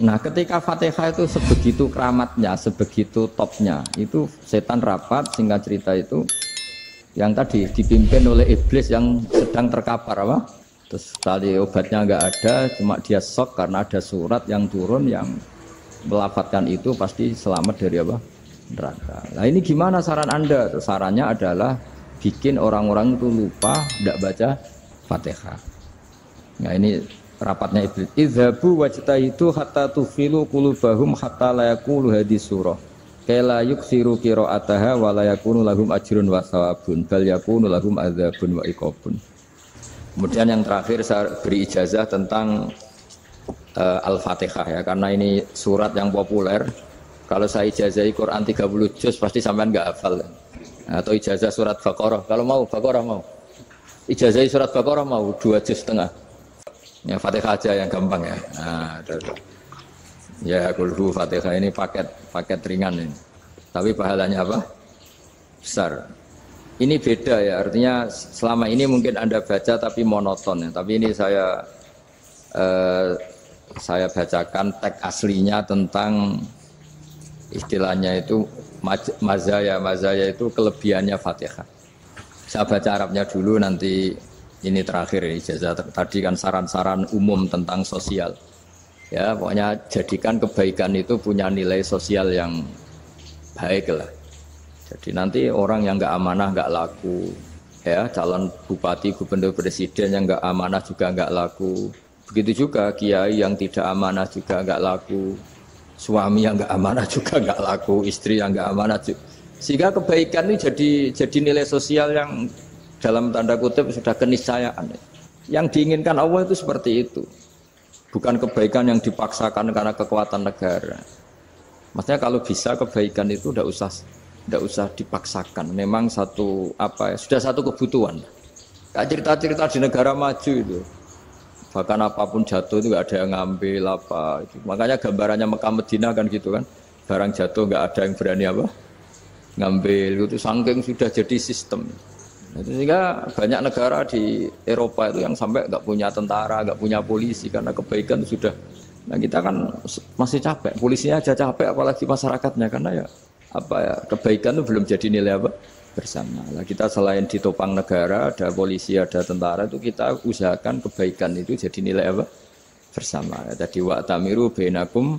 Nah, ketika Fatihah itu sebegitu keramatnya, sebegitu topnya, itu setan rapat, singkat cerita itu yang tadi dipimpin oleh iblis yang sedang terkapar apa? Terus tali obatnya nggak ada, cuma dia shock karena ada surat yang turun yang melafatkan itu pasti selamat dari apa? Neraka. Nah ini gimana saran Anda? Sarannya adalah bikin orang-orang itu lupa, tidak baca Fatihah. Nah ini rapatnya iblis. Idzabu wajtahidu hatta tufilu qulubahum hatta la yaqulu hadis surah. Kala yuksiru qira'ataha wa la yakunu lahum ajrun wa thawabun bal yakunu lahum adzabun wa iqabun. Kemudian yang terakhir saya beri ijazah tentang Al-Fatihah ya, karena ini surat yang populer. Kalau saya ijazahi Quran 30 juz pasti sampean enggak hafal. Atau ijazah surat Baqarah. Kalau mau Baqarah mau. Ijazahi surat Baqarah mau 2 juz setengah. Ya Fatihah aja yang gampang ya. Nah, ya kulhu Fatihah ini paket ringan ini. Tapi pahalanya apa? Besar. Ini beda ya, artinya selama ini mungkin Anda baca tapi monoton ya. Tapi ini saya bacakan teks aslinya tentang istilahnya itu mazaya itu kelebihannya Fatihah. Saya baca Arabnya dulu, nanti ini terakhir ya, ijazah tadi kan saran-saran umum tentang sosial. Ya, pokoknya jadikan kebaikan itu punya nilai sosial yang baik lah. Jadi nanti orang yang nggak amanah nggak laku, ya calon bupati, gubernur, presiden yang nggak amanah juga nggak laku. Begitu juga kiai yang tidak amanah juga nggak laku, suami yang nggak amanah juga nggak laku, istri yang nggak amanah juga. Sehingga kebaikan ini jadi nilai sosial yang dalam tanda kutip sudah keniscayaan. Yang diinginkan Allah itu seperti itu. Bukan kebaikan yang dipaksakan karena kekuatan negara. Maksudnya kalau bisa kebaikan itu tidak usah dipaksakan. Memang sudah satu kebutuhan. Kayak cerita-cerita di negara maju itu. Bahkan apapun jatuh itu nggak ada yang ngambil apa. Itu. Makanya gambarannya Mekah Medina kan gitu kan. Barang jatuh nggak ada yang berani apa ngambil. Itu saking sudah jadi sistem. Sehingga banyak negara di Eropa itu yang sampai nggak punya tentara, nggak punya polisi karena kebaikan sudah. Nah kita kan masih capek, polisinya aja capek, apalagi masyarakatnya karena ya kebaikan itu belum jadi nilai apa bersama. Nah, kita selain ditopang negara, ada polisi, ada tentara, itu kita usahakan kebaikan itu jadi nilai apa bersama. Tadi wa'tamiru bainakum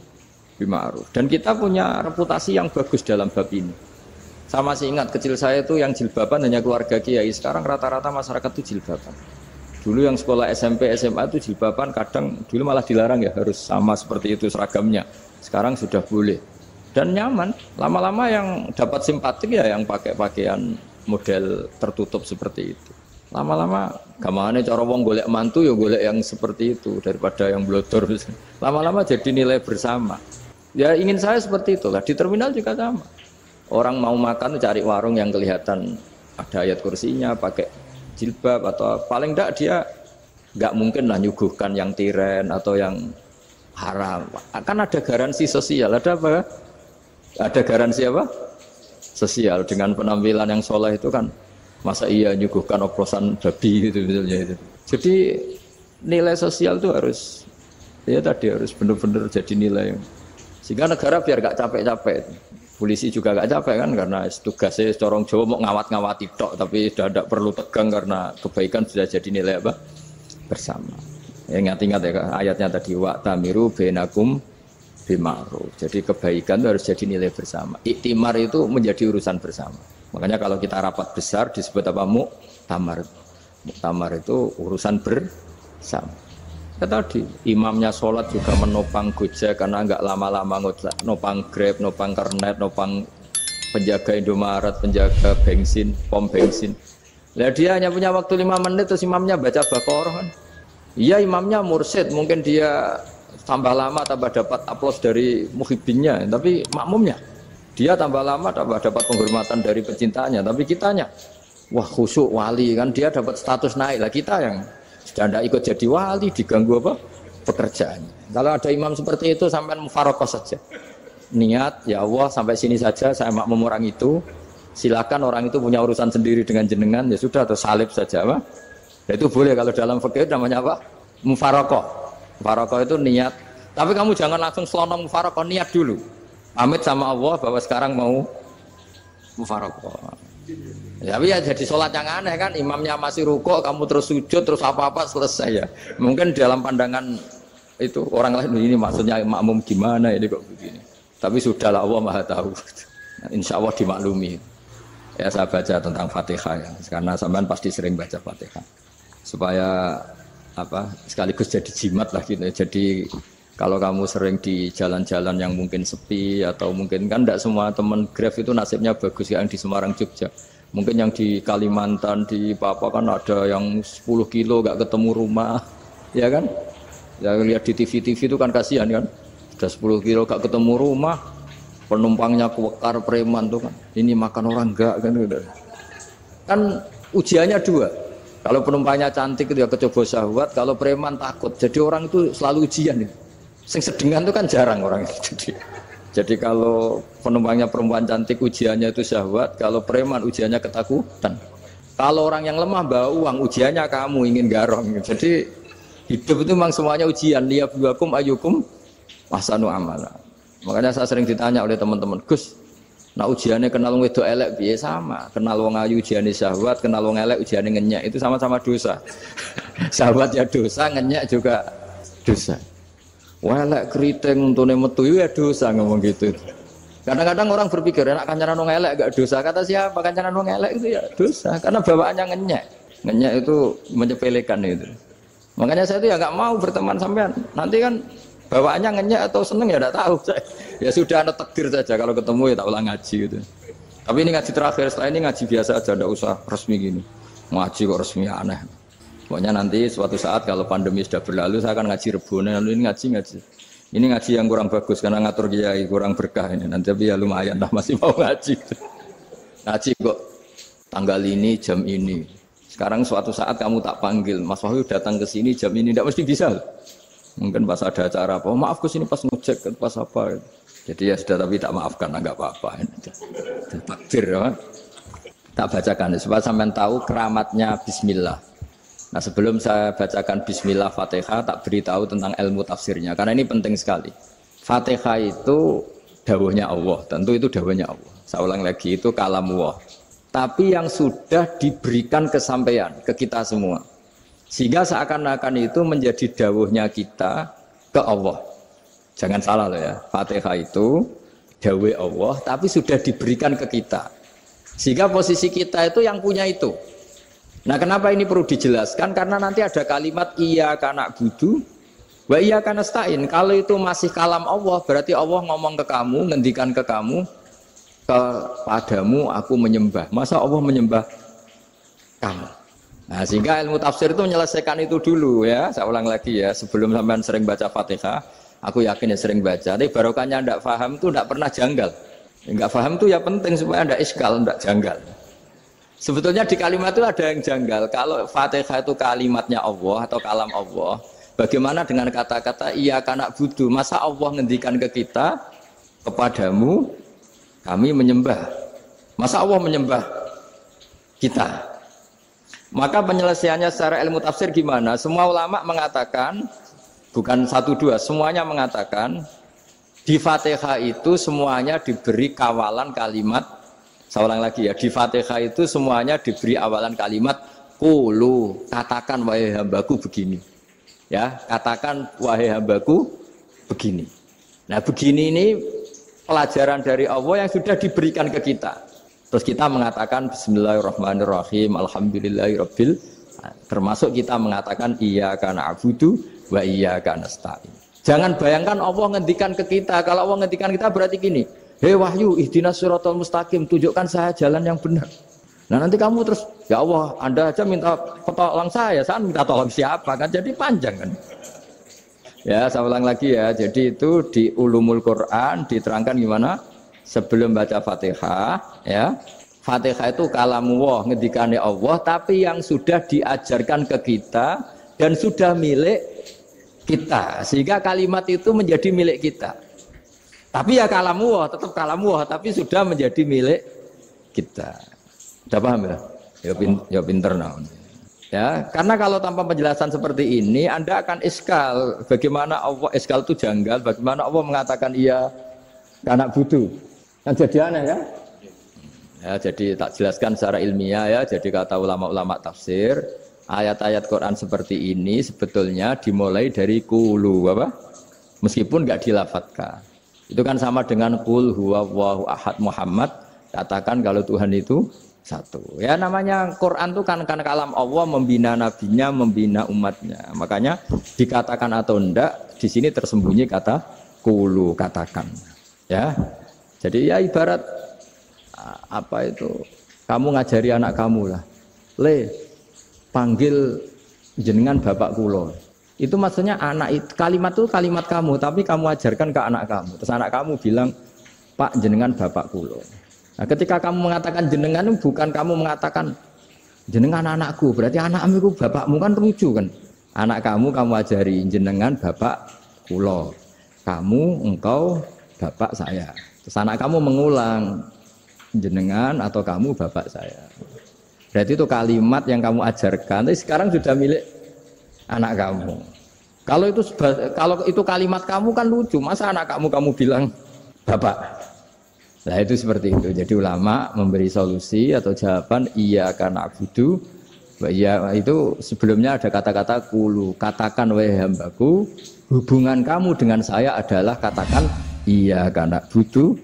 bima'ruf. Dan kita punya reputasi yang bagus dalam bab ini. Saya masih ingat kecil saya itu yang jilbaban hanya keluarga kiai. Sekarang rata-rata masyarakat itu jilbaban. Dulu yang sekolah SMP, SMA itu jilbaban kadang dulu malah dilarang ya, harus sama seperti itu seragamnya. Sekarang sudah boleh. Dan nyaman. Lama-lama yang dapat simpatik ya yang pakai pakaian model tertutup seperti itu. Lama-lama gamane cara wong golek mantu ya golek yang seperti itu daripada yang blodor. Lama-lama jadi nilai bersama. Ya ingin saya seperti itulah. Di terminal juga sama. Orang mau makan cari warung yang kelihatan ada ayat kursinya, pakai jilbab atau paling enggak dia enggak mungkin lah nyuguhkan yang tiren atau yang haram. Akan ada garansi sosial, ada apa? Ada garansi apa? Sosial dengan penampilan yang soleh itu kan masa iya nyuguhkan oplosan babi gitu misalnya itu. Jadi nilai sosial itu harus harus benar-benar jadi nilai. Sehingga negara biar gak capek-capek. Polisi juga gak capek kan karena tugasnya corong Jawa mau ngawat-ngawati tok tapi sudah tidak perlu tegang karena kebaikan sudah jadi nilai apa? Bersama. Ya, ingat-ingat ya ayatnya tadi wa'tamiru bainakum bima'ruf. Jadi kebaikan itu harus jadi nilai bersama. Iktimar itu menjadi urusan bersama. Makanya kalau kita rapat besar disebut apa? Muktamar. Muktamar itu urusan bersama. Tadi imamnya sholat juga menopang Gojek karena enggak lama-lama nopang Grab, nopang Kernet, nopang penjaga Indomaret, penjaga bensin, pom bensin. Lah dia hanya punya waktu 5 menit terus imamnya baca Baqarah kan. Iya imamnya mursyid, mungkin dia tambah lama tambah dapat aplaus dari muhibbinnya, tapi makmumnya dia tambah lama tambah dapat penghormatan dari pecintanya, tapi kitanya wah khusyuk wali kan dia dapat status naik lah, kita yang sudah tidak ikut jadi wali diganggu apa pekerjaannya. Kalau ada imam seperti itu sampai mufarokoh saja, niat ya Allah sampai sini saja saya makmum orang itu, silakan orang itu punya urusan sendiri dengan jenengan ya sudah, atau salib saja apa ya, itu boleh. Kalau dalam fikih namanya apa? Mufarokoh. Mufarokoh itu niat Tapi kamu jangan langsung selonong mufaraqah, niat dulu. Pamit sama Allah bahwa sekarang mau mufaraqah. Ya, tapi ya jadi sholat yang aneh kan, imamnya masih rukuk, kamu terus sujud, terus apa-apa selesai ya. Mungkin dalam pandangan itu orang lain ini maksudnya makmum gimana ini kok begini. Tapi sudahlah Allah Maha tahu. Insya Allah dimaklumi. Ya saya baca tentang Fatihah ya, karena sampean pasti sering baca Fatihah. Supaya apa sekaligus jadi jimat lah gitu. Jadi kalau kamu sering di jalan-jalan yang mungkin sepi atau mungkin kan tidak semua teman Grab itu nasibnya bagus yang di Semarang Jogja. Mungkin yang di Kalimantan, di Papua kan ada yang 10 kilo gak ketemu rumah, ya kan? Ya lihat di TV-TV itu kan kasihan kan, sudah 10 kilo gak ketemu rumah, penumpangnya kewekar preman tuh kan, ini makan orang enggak kan? Kan ujiannya dua, kalau penumpangnya cantik itu ya kecoba syahwat, kalau preman takut, jadi orang itu selalu ujian itu. Sing sedengan itu kan jarang orang itu. Jadi kalau penumpangnya perempuan cantik ujiannya itu syahwat, kalau preman ujiannya ketakutan. Kalau orang yang lemah bawa uang ujiannya kamu ingin garong. Jadi hidup itu memang semuanya ujian. Liyabluwakum ayyukum ahsanu amala. Makanya saya sering ditanya oleh teman-teman, Gus, nah ujiannya kenal wong wedok elek piye sama? Kenal wong ayu ujiannya syahwat, kenal wong elek ujiannya ngenyek, itu sama-sama dosa. Syahwat ya dosa, ngenyek juga dosa. Welek keriting untune metu ya dosa ngomong gitu. Kadang-kadang orang berpikir enak kancanan wong elek gak dosa. Kata siapa kancanan wong elek itu ya dosa karena bawaannya ngenyek. Ngenyek itu menyepelekan itu. Makanya saya itu ya nggak mau berteman sampean. Nanti kan bawaannya ngenyek atau seneng ya enggak tahu. Ya sudah ada takdir saja kalau ketemu ya tak ulang ngaji gitu. Tapi ini ngaji terakhir, setelah ini ngaji biasa aja, enggak usah resmi gini. Ngaji kok resmi aneh. Pokoknya nanti suatu saat kalau pandemi sudah berlalu saya akan ngaji Rebone, lalu ini ngaji. Ini ngaji yang kurang bagus karena ngatur kiai kurang berkah ini. Nanti tapi ya lumayan lah masih mau ngaji. Ngaji kok tanggal ini jam ini. Sekarang suatu saat kamu tak panggil, Mas Wahyu datang ke sini jam ini tidak mesti bisa. Mungkin pas ada acara apa, oh, maaf ke sini pas ngecek pas apa. Jadi ya sudah tapi tak maafkan enggak apa-apa. Takdir ya. Tak bacakan supaya sampean tahu keramatnya bismillah. Nah sebelum saya bacakan bismillah Fatihah, tak beritahu tentang ilmu tafsirnya, karena ini penting sekali. Fatihah itu dawuhnya Allah, tentu itu dawuhnya Allah. Saya ulang lagi, itu kalamullah. Tapi yang sudah diberikan kesampaian ke kita semua. Sehingga seakan-akan itu menjadi dawuhnya kita ke Allah. Jangan salah loh ya, Fatihah itu dawuh Allah, tapi sudah diberikan ke kita. Sehingga posisi kita itu yang punya itu. Nah kenapa ini perlu dijelaskan? Karena nanti ada kalimat iyyaka na'budu wa iyyaka nasta'in. Kalau itu masih kalam Allah, berarti Allah ngomong ke kamu, ngendikan ke kamu, kepadamu aku menyembah. Masa Allah menyembah kamu? Nah sehingga ilmu tafsir itu menyelesaikan itu dulu ya. Saya ulang lagi ya, sebelum sampean sering baca Fatihah, aku yakin ya sering baca. Tapi barokahnya ndak paham itu ndak pernah janggal. Enggak paham itu ya penting supaya ndak iskal, ndak janggal. Sebetulnya di kalimat itu ada yang janggal. Kalau Fatihah itu kalimatnya Allah atau kalam Allah, bagaimana dengan kata-kata iyyaka na'budu? Masa Allah ngendikan ke kita, kepadamu kami menyembah. Masa Allah menyembah kita? Maka penyelesaiannya secara ilmu tafsir gimana? Semua ulama mengatakan, bukan satu dua, semuanya mengatakan di Fatihah itu semuanya diberi kawalan kalimat. Saya ulang lagi ya, di Fatihah itu semuanya diberi awalan kalimat qulu, katakan wahai hambaku begini. Ya, katakan wahai hambaku begini. Nah, begini ini pelajaran dari Allah yang sudah diberikan ke kita. Terus kita mengatakan bismillahirrahmanirrahim, alhamdulillahirabbil, termasuk kita mengatakan iyyaka na'budu wa iyyaka nasta'in. Jangan bayangkan Allah ngendikan ke kita. Kalau Allah ngendikan kita berarti gini, hei Wahyu, ihdinas siratal mustaqim, tunjukkan saya jalan yang benar. Nah nanti kamu terus, ya Allah, Anda aja minta tolong saya minta tolong siapa kan? Jadi panjang kan? Ya, saya ulang lagi ya. Jadi itu di Ulumul Quran diterangkan gimana? Sebelum baca Fatihah, ya. Fatihah itu kalamullah, ngendikane Allah, tapi yang sudah diajarkan ke kita dan sudah milik kita. Sehingga kalimat itu menjadi milik kita. Tapi ya kalamullah, tetap kalamullah, tapi sudah menjadi milik kita. Sudah paham ya? Ya pinter nah. Ya, karena kalau tanpa penjelasan seperti ini, Anda akan iskal. Bagaimana Allah iskal itu janggal? Bagaimana Allah mengatakan iya anak butuh? Kan jadi aneh ya? Ya, jadi tak jelaskan secara ilmiah ya. Jadi kata ulama-ulama tafsir, ayat-ayat Quran seperti ini sebetulnya dimulai dari qulu apa? Meskipun nggak dilafatkan. Itu kan sama dengan qul huwallahu ahad Muhammad. Katakan kalau Tuhan itu satu. Ya namanya Quran itu kan kalam Allah membina nabinya, membina umatnya. Makanya dikatakan atau enggak, di sini tersembunyi kata qulu, katakan. Ya. Jadi ya ibarat apa itu? Kamu ngajari anak kamu lah. Le, panggil jenengan bapak kula. Itu maksudnya anak itu, kalimat itu kalimat kamu, tapi kamu ajarkan ke anak kamu. Terus anak kamu bilang, "Pak, jenengan bapak kula." Nah, ketika kamu mengatakan jenengan, bukan kamu mengatakan jenengan anakku, berarti anakmu itu bapakmu, kan lucu kan? Anak kamu ajari jenengan bapak kula. Kamu, engkau, bapak saya. Terus anak kamu mengulang jenengan atau kamu bapak saya. Berarti itu kalimat yang kamu ajarkan, tapi sekarang sudah milik anak kamu. Kalau itu kalimat kamu kan lucu, masa anak kamu bilang bapak? Nah itu seperti itu. Jadi ulama memberi solusi atau jawaban iya karena abudu. Iya itu sebelumnya ada kata-kata kulu. Katakan wahai hambaku, hubungan kamu dengan saya adalah katakan iya karena abudu,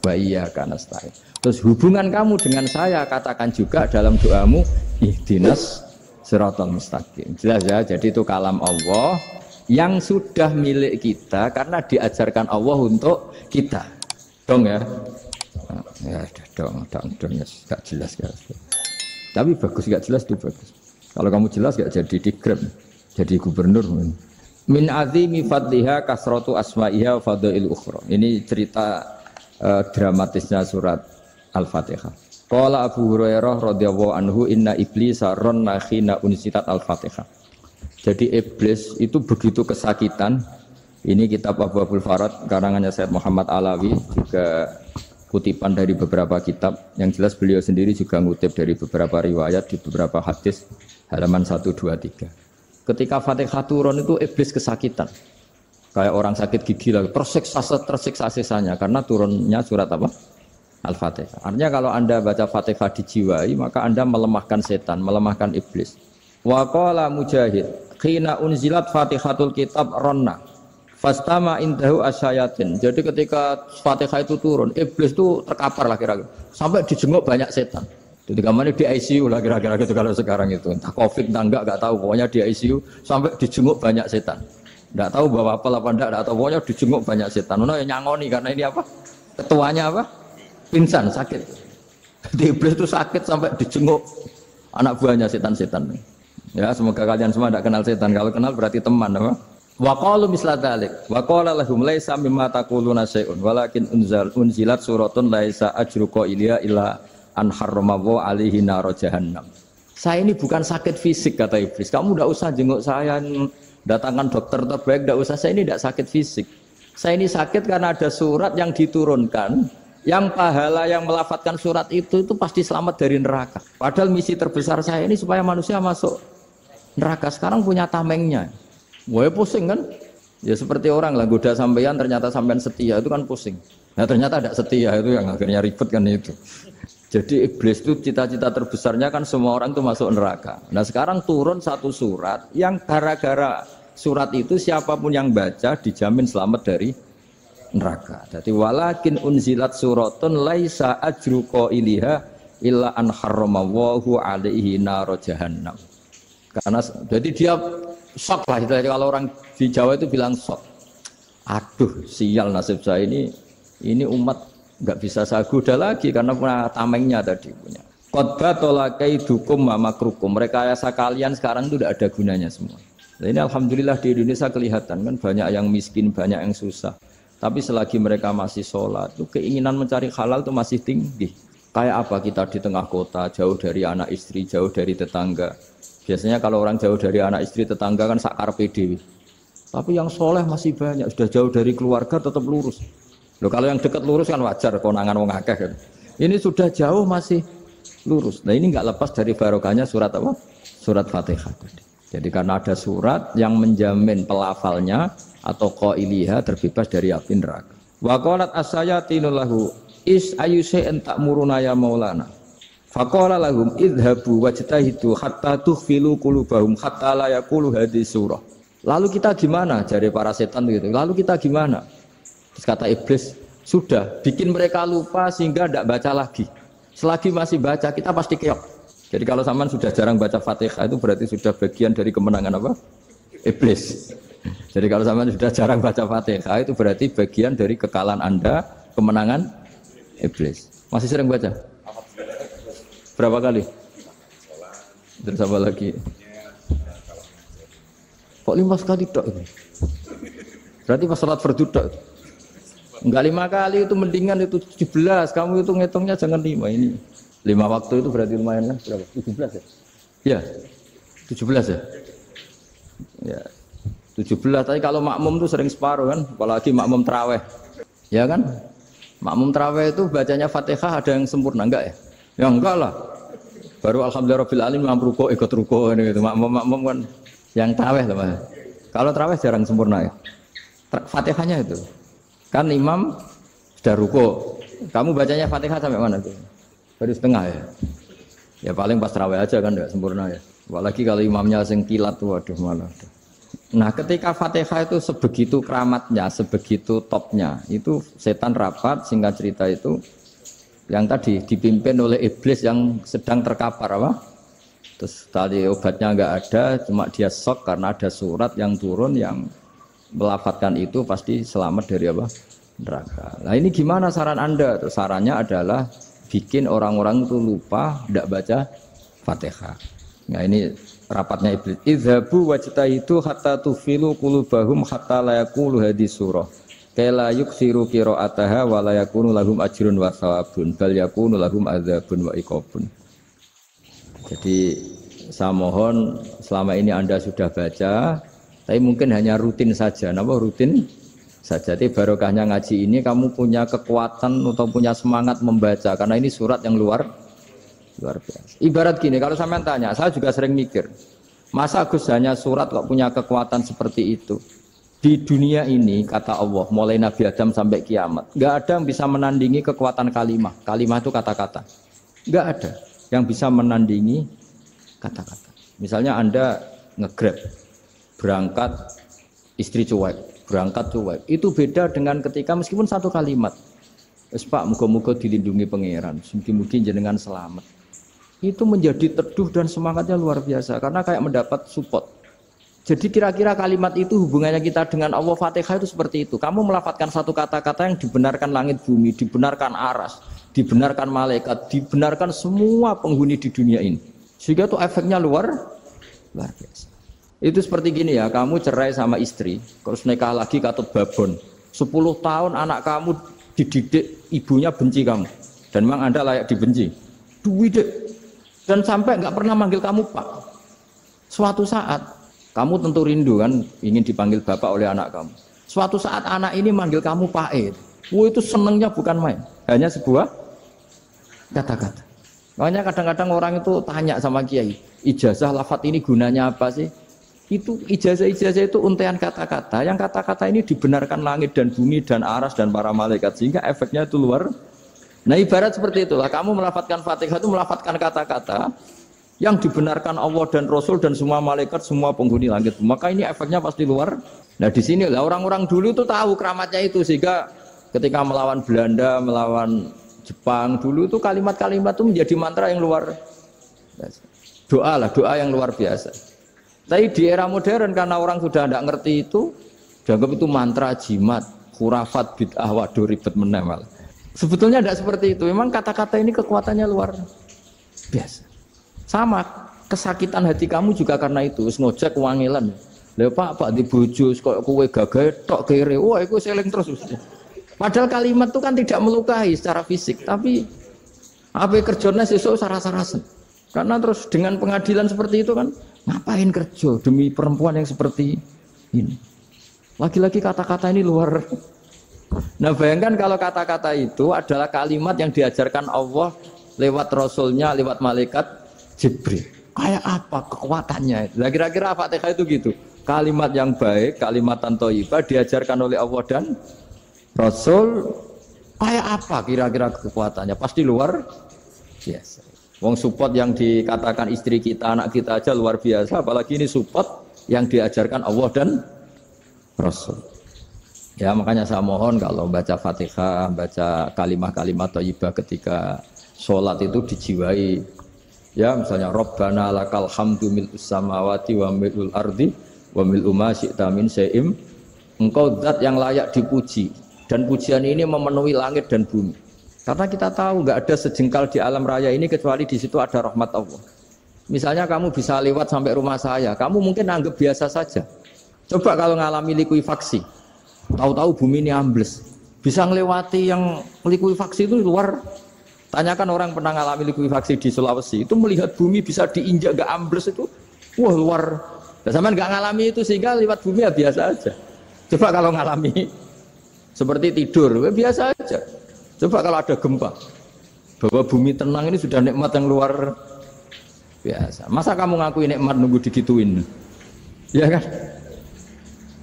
wa iya karena nasta'in. Terus hubungan kamu dengan saya katakan juga dalam doamu ihdinas siratal mustaqim. Jelas ya. Jadi itu kalam Allah yang sudah milik kita karena diajarkan Allah untuk kita. Dong ya. Ya dong, gak jelas ya. Tapi bagus gak jelas itu bagus. Kalau kamu jelas gak jadi digrab, jadi gubernur. Min azimi fadliha kasratu asma'iha fadail ukhra. Ini cerita dramatisnya surat Al-Fatihah. Qala Abu Hurairah radhiyallahu anhu inna iblisa ranna khina unsitat Al-Fatihah. Jadi iblis itu begitu kesakitan. Ini kitab Abu Abul Farad karangannya Sayyid Muhammad Alawi, juga kutipan dari beberapa kitab. Yang jelas beliau sendiri juga ngutip dari beberapa riwayat di beberapa hadis, halaman 1, 2, 3. Ketika Fatihah turun itu iblis kesakitan. Kayak orang sakit gigi lah, tersiksa sisanya karena turunnya surat apa? Al-Fatihah. Artinya kalau Anda baca Fatihah dijiwai, maka Anda melemahkan setan, melemahkan iblis. Wa qala Mujahid, khina unzilat Fatihatul kitab ronna fastama indahu asyayatin. Jadi ketika Fatihah itu turun, iblis itu terkapar lah kira-kira. Sampai dijenguk banyak setan. Jadi kemana di ICU lah kira-kira gitu kalau sekarang itu. Entah COVID entah enggak tahu. Pokoknya di ICU sampai dijenguk banyak setan. Enggak tahu bawa apa enggak tahu. Pokoknya dijenguk banyak setan. Nah yang nyangoni karena ini apa? Ketuanya apa? Pingsan, sakit. Jadi iblis itu sakit sampai dijenguk anak buahnya setan-setan. Ya semoga kalian semua tidak kenal setan. Kalau kenal berarti teman apa? Wa qalu misla dzalik wa qala lahum laisa mimma taquluna syai'un walakin unzilat suratun laisa ajruqa ilya illa an harramahu alaihi nar jahannam. Saya ini bukan sakit fisik kata iblis. Kamu tidak usah jenguk saya, datangkan dokter terbaik, tidak usah. Saya ini tidak sakit fisik. Saya ini sakit karena ada surat yang diturunkan, yang pahala yang melafatkan surat itu pasti selamat dari neraka. Padahal misi terbesar saya ini supaya manusia masuk neraka. Sekarang punya tamengnya. Wah pusing kan? Ya seperti orang lah goda sampean ternyata sampean setia itu kan pusing. Nah ternyata tidak setia itu yang akhirnya ribet kan itu. Jadi iblis itu cita-cita terbesarnya kan semua orang itu masuk neraka. Nah sekarang turun satu surat yang gara-gara surat itu siapapun yang baca dijamin selamat dari neraka. Jadi walakin unzilat suratun laisa ajru qailiha illa an harramahu alaihi nar jahannam. Karena jadi dia shock lah, kalau orang di Jawa itu bilang shock. Aduh, sial nasib saya ini umat nggak bisa saya goda lagi karena punya tamengnya tadi punya. Qad tolakai dukum makrukum. Rekayasa kalian sekarang itu tidak ada gunanya semua. Nah, ini alhamdulillah di Indonesia kelihatan kan banyak yang miskin, banyak yang susah. Tapi selagi mereka masih sholat, itu keinginan mencari halal itu masih tinggi. Kayak apa kita di tengah kota, jauh dari anak istri, jauh dari tetangga. Biasanya kalau orang jauh dari anak istri tetangga kan sakar PDW. Tapi yang soleh masih banyak, sudah jauh dari keluarga tetap lurus. Loh kalau yang dekat lurus kan wajar, konangan wong akeh kan. Ini sudah jauh masih lurus. Nah ini nggak lepas dari barokahnya surat apa? Surat Fatihah tadi. Jadi karena ada surat yang menjamin pelafalnya atau qailiha terbebas dari api neraka. Wa qalat as-sayatinu lahu is ayyusa'in ta'muruna ya maulana. Faqala lahum idhabu wajtahidu hatta tukhfilu qulubahum hatta la yaqulu hadhihi surah. Lalu kita gimana? Jadi para setan gitu. Lalu kita gimana? Terus kata iblis, sudah bikin mereka lupa sehingga tidak baca lagi. Selagi masih baca kita pasti keok. Jadi kalau sampean sudah jarang baca Fatihah itu berarti sudah bagian dari kemenangan apa? Iblis. Jadi kalau sampean sudah jarang baca Fatihah itu berarti bagian dari kekalahan Anda, kemenangan iblis. Masih sering baca? Berapa kali? Terus apa lagi? Kok 5 kali tok itu? Berarti pas salat fardu tok. Enggak 5 kali itu mendingan itu 17. Kamu itu ngitungnya jangan 5 ini. 5 waktu itu berarti lumayan kan? Berapa? 17 ya? Iya. 17 ya? Ya. 17. Tapi kalau makmum tuh sering separuh kan, apalagi makmum tarawih. Ya kan? Makmum tarawih itu bacanya Fatihah ada yang sempurna enggak ya? Ya enggak lah. Baru alhamdulillahirabbil alamin mampu ruko ikut ruko gitu. Makmum kan yang tarawih lah. Kalau tarawih jarang sempurna ya. Fatihahnya itu. Kan imam sudah ruko. Kamu bacanya Fatihah sampai mana tuh? Baru setengah ya. Ya paling pas tarawih aja kan enggak sempurna ya. Apalagi kalau imamnya sing kilat tuh waduh malah. Nah, ketika Fatihah itu sebegitu keramatnya, sebegitu topnya, itu setan rapat singkat cerita itu yang tadi dipimpin oleh iblis yang sedang terkapar apa? Terus tadi obatnya enggak ada, cuma dia shock karena ada surat yang turun yang melafatkan itu pasti selamat dari apa? Neraka. Nah ini gimana saran Anda? Sarannya adalah bikin orang-orang itu lupa tidak baca Fatihah. Nah ini rapatnya iblis. Idhabu wajtahidu hatta tufilu qulubahum hatta la yaqulu hadhihi surah. Kala yuksiru qira'ataha wa la yakunu lahum ajrun wa thawabun bal yakunu lahum adzabun wa iqabun. Jadi saya mohon selama ini Anda sudah baca, tapi mungkin hanya rutin saja. Napa rutin saja? Jadi barokahnya ngaji ini kamu punya kekuatan atau punya semangat membaca karena ini surat yang luar biasa. Ibarat gini, kalau sampean tanya, saya juga sering mikir, masa Gus hanya surat kok punya kekuatan seperti itu? Di dunia ini, kata Allah, mulai Nabi Adam sampai kiamat, nggak ada yang bisa menandingi kekuatan kalimah. Kalimah itu kata-kata. Nggak ada yang bisa menandingi kata-kata. Misalnya Anda nge-grab, berangkat, istri cuek, berangkat cuek. Itu beda dengan ketika meskipun satu kalimat. Wes Pak, muga-muga dilindungi pangeran, mugi-mugi jenengan selamat. Itu menjadi teduh dan semangatnya luar biasa karena kayak mendapat support. Jadi kira-kira kalimat itu hubungannya kita dengan Allah Fatihah itu seperti itu. Kamu melafadzkan satu kata-kata yang dibenarkan langit bumi, dibenarkan aras, dibenarkan malaikat, dibenarkan semua penghuni di dunia ini. Sehingga itu efeknya luar biasa. Itu seperti gini ya, kamu cerai sama istri, terus nikah lagi katut babon. 10 tahun anak kamu dididik, ibunya benci kamu. Dan memang Anda layak dibenci. Dididik. Dan sampai nggak pernah manggil kamu Pak. Suatu saat kamu tentu rindu kan ingin dipanggil bapak oleh anak kamu. Suatu saat anak ini manggil kamu Pak E. Itu senengnya bukan main. Hanya sebuah kata-kata. Makanya kadang-kadang orang itu tanya sama kiai, ijazah lafadz ini gunanya apa sih? Itu ijazah-ijazah itu untaian kata-kata. Yang kata-kata ini dibenarkan langit dan bumi dan aras dan para malaikat sehingga efeknya itu luar. Nah ibarat seperti itulah, kamu melafadzkan Fatihah itu melafadzkan kata-kata yang dibenarkan Allah dan Rasul dan semua malaikat, semua penghuni langit. Maka ini efeknya pasti luar. Nah di sini lah orang-orang dulu itu tahu keramatnya itu sehingga ketika melawan Belanda, melawan Jepang dulu itu kalimat-kalimat itu menjadi mantra yang luar biasa. Doa lah, doa yang luar biasa. Tapi di era modern karena orang sudah tidak ngerti itu, dianggap itu mantra, jimat, khurafat, bid'ah, waduh ribet menemal. Sebetulnya tidak seperti itu. Memang kata-kata ini kekuatannya luar biasa. Sama kesakitan hati kamu juga karena itu. Ngojek wangilan. Lha Pak di bojo kok kowe gagah tok kere. Wah, iku seling terus. Padahal kalimat itu kan tidak melukai secara fisik, tapi apa kerjanya sesuk saras-sarasen. Karena terus dengan pengadilan seperti itu kan ngapain kerja demi perempuan yang seperti ini. Lagi-lagi kata-kata ini luar. Nah bayangkan kalau kata-kata itu adalah kalimat yang diajarkan Allah lewat rasulnya, lewat malaikat Jibril. Kayak apa kekuatannya? Nah, kira-kira Fatihah itu gitu. Kalimat yang baik, kalimatan thayyibah diajarkan oleh Allah dan Rasul. Kayak apa kira-kira kekuatannya? Pasti luar biasa. Wong support yang dikatakan istri kita, anak kita aja luar biasa, apalagi ini support yang diajarkan Allah dan Rasul. Ya makanya saya mohon kalau baca Fatihah, baca kalimat-kalimat thayyibah ketika sholat itu dijiwai. Ya misalnya Rabbana lakal hamdu mil'us samawati wa mil'ul ardi wa mil'u ma syi'ta min syai'im. Engkau zat yang layak dipuji dan pujian ini memenuhi langit dan bumi. Karena kita tahu nggak ada sejengkal di alam raya ini kecuali di situ ada rahmat Allah. Misalnya kamu bisa lewat sampai rumah saya, kamu mungkin anggap biasa saja. Coba kalau ngalami likuifaksi, tahu-tahu bumi ini ambles, bisa ngelewati yang likuifaksi itu luar. Tanyakan orang pernah ngalami likuifaksi di Sulawesi, itu melihat bumi bisa diinjak nggak ambles itu, wah luar. Dan sama nggak ngalami itu sehingga lewat bumi ya biasa aja. Coba kalau ngalami seperti tidur, ya biasa aja. Coba kalau ada gempa, bahwa bumi tenang ini sudah nikmat yang luar biasa. Masa kamu ngakui nikmat nunggu digituin? Ya kan?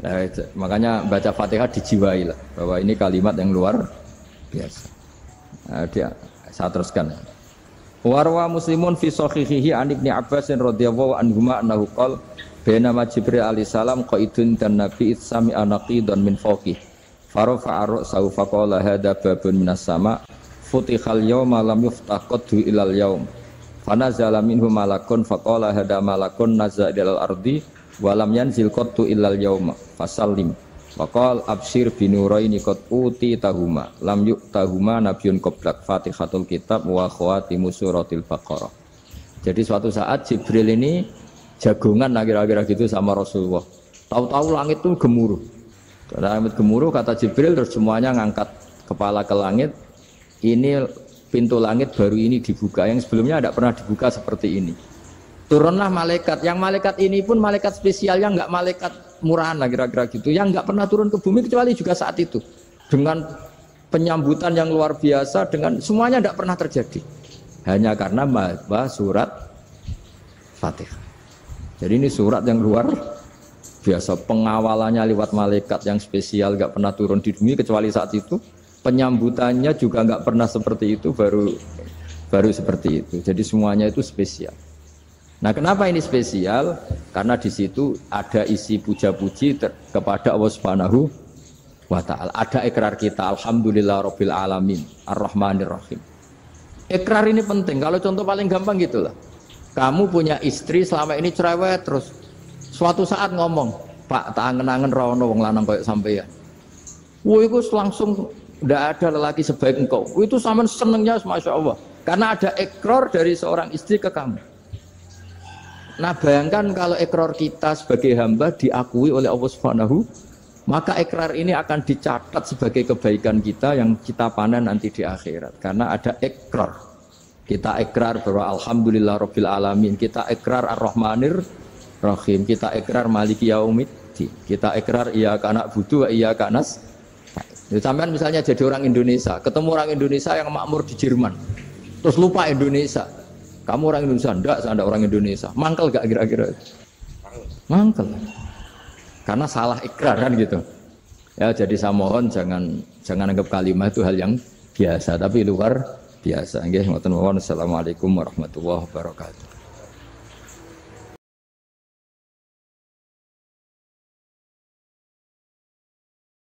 Nah, makanya baca Fatihah dijiwai lah bahwa ini kalimat yang luar biasa. Nah, saya teruskan. Warwa Muslimun fi sahihihi an Ibnu Abbas radhiyallahu anhuma annahu qala bainama Jibril alaihi salam qaidun dan Nabi sami anaqidan min fawqih farafa'a ra'sahu faqala hadza babun minas sama futihal yawma lam yuftah qaddu ilal yaum fanazala minhu malakun faqala hadza malakun nazza ilal ardi walam yanzil qattu illal yauma fasallim waqal absyir binuraini qad uti tahuma lam yu'tahuma nabiyyun qablak Fatihatul kitab wa khawatimu suratil baqarah. Jadi suatu saat Jibril ini jagongan kira-kira gitu sama Rasulullah. Tahu-tahu langit itu gemuruh. Karena langit gemuruh kata Jibril terus semuanya ngangkat kepala ke langit. Ini pintu langit baru ini dibuka, yang sebelumnya tidak pernah dibuka seperti ini. Turunlah malaikat, yang malaikat ini pun malaikat spesial yang enggak malaikat murahan lah kira-kira gitu, yang enggak pernah turun ke bumi kecuali juga saat itu dengan penyambutan yang luar biasa, dengan semuanya enggak pernah terjadi hanya karena surat Fatihah. Jadi ini surat yang luar biasa, pengawalannya lewat malaikat yang spesial enggak pernah turun di bumi kecuali saat itu, penyambutannya juga enggak pernah seperti itu, baru seperti itu. Jadi semuanya itu spesial. Nah, kenapa ini spesial? Karena di situ ada isi puja-puji kepada Allah Subhanahu wa Ta'ala. Ada ikrar kita, alhamdulillah rabbil alamin, ar-rahmanir rahim. Ikrar ini penting. Kalau contoh paling gampang gitulah. Kamu punya istri selama ini cerewet terus. Suatu saat ngomong, "Pak, tak angen-angen rono wong lanang koyo sampeyan." Wah, itu langsung ndak ada lelaki sebaik engkau. Itu sampean senengnya Masya Allah. Karena ada ikrar dari seorang istri ke kamu. Nah bayangkan kalau ikrar kita sebagai hamba diakui oleh Allah Subhanahu, maka ikrar ini akan dicatat sebagai kebaikan kita yang kita panen nanti di akhirat. Karena ada ikrar. Kita ikrar bahwa alhamdulillah rabbil alamin, kita ikrar ar-rahmanir rahim, kita ikrar maliki yaumiddin, kita ikrar iyyaka na'budu wa iyyaka nasta'in. Sampean misalnya jadi orang Indonesia, ketemu orang Indonesia yang makmur di Jerman, terus lupa Indonesia. Kamu orang Indonesia, enggak, saya enggak orang Indonesia. Mangkel gak kira-kira? Mangkel. Karena salah ikrar kan gitu. Ya, jadi saya mohon jangan anggap kalimat itu hal yang biasa, tapi luar biasa. Nggih, ngoten mawon. Assalamualaikum warahmatullahi wabarakatuh.